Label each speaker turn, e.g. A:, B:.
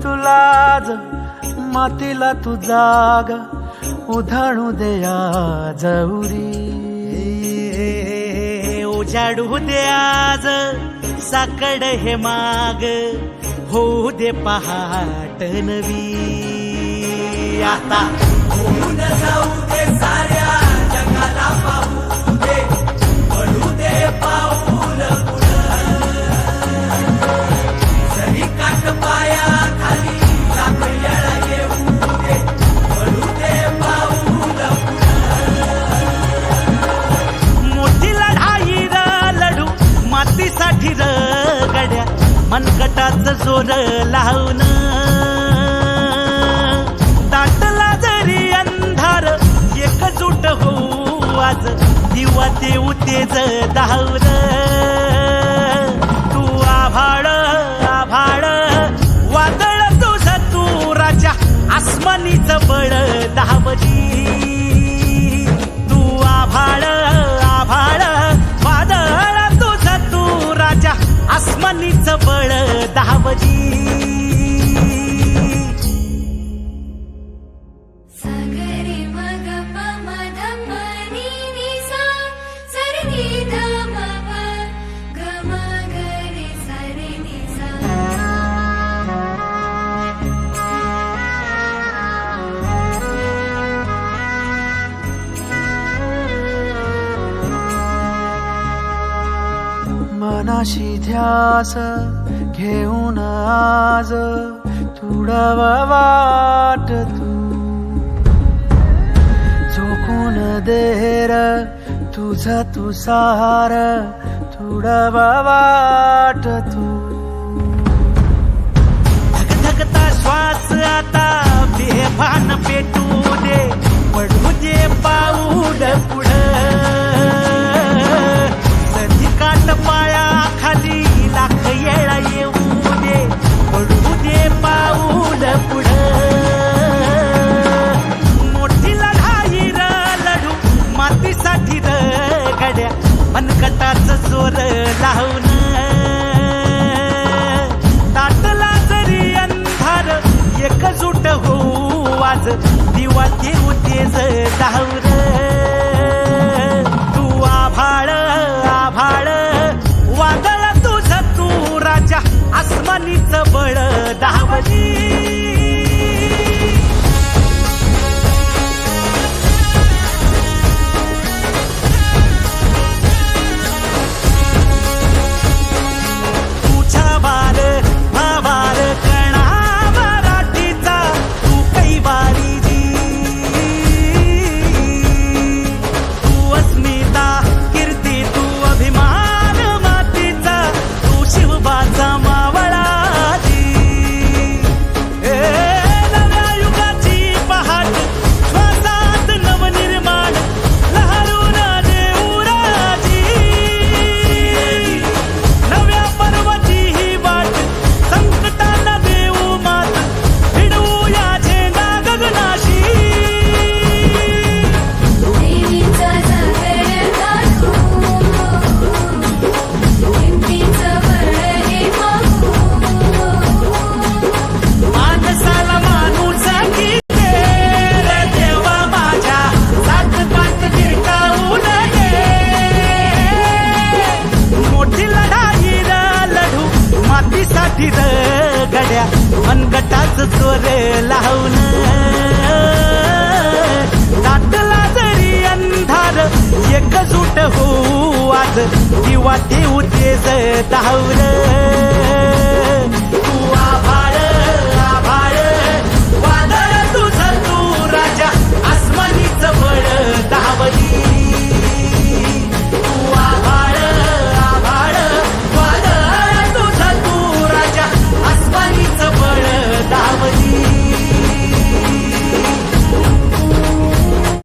A: तुलाज मातीला तू जाग उधाणू दे आज उरी
B: उजाडू दे आज साकड हे माग होऊ दे पहाट नवी आता होऊन जाऊ दे साऱ्या जगाला पाहू दे पडू दे पाऊल जरी काट पाया खाली लाख येळा येऊ दे पडू दे पाऊल मोठी लढाई लढू मातीसाठी गड्या मनगटाच जोर लावून दाटला जरी अंधार एकजूट होऊ आज दिवा देऊ तेज धावून तू आभाळ आभाळ वादळ तुझ तू राजा आसमानीच बळ दावली तू आभाळ आभाळ वादळ तुझ तू राजा आसमानीच बळ दावली
A: मनाशी ध्यास घेऊन आज तुडावा वाट तू झोकून देर तुझ तू सार तुडावा वाट तू
B: धगधगता श्वास आता बेभान पेटू दे पडू दे पाऊल पुढं काट पाया खाली लाख येळा येऊ दे पडू दे पाऊल पुढं मोठी लढाई लढू मातीसाठी गड्या मनगटाच जोर लावून दाटला जरी अंधार एकजूट होऊ आज दिवा देऊ तेज धावून तू आभाळ आभाळ वादळ तुझ तू राजा आसमानीच बळ दावली तुझा वार भावार कणा मराठीचा तू कैवारी जी तू अस्मिता कीर्ती तू अभिमान मातीचा तू शिवबाचा मावळाजी नव्या युगाची पहाट श्वासात नवनिर्माण लहरून देऊ राजी नव्या पर्वाची ही वाट संकटाला देऊ मात भिडवूया झेंडा गगनाशी
C: देवीचा जागर दाखवू हिमतीचं बळ हे पाहू
B: माणसाला माणूस किती रे देवा माझ्या सात पात टिकाऊ नये मोठी लढाई लढू मातीसाठी गड्या मनगटाच जोर लावून दाटला जरी अंधार एकजूट होऊ आज दिवा देऊ तेज धावलं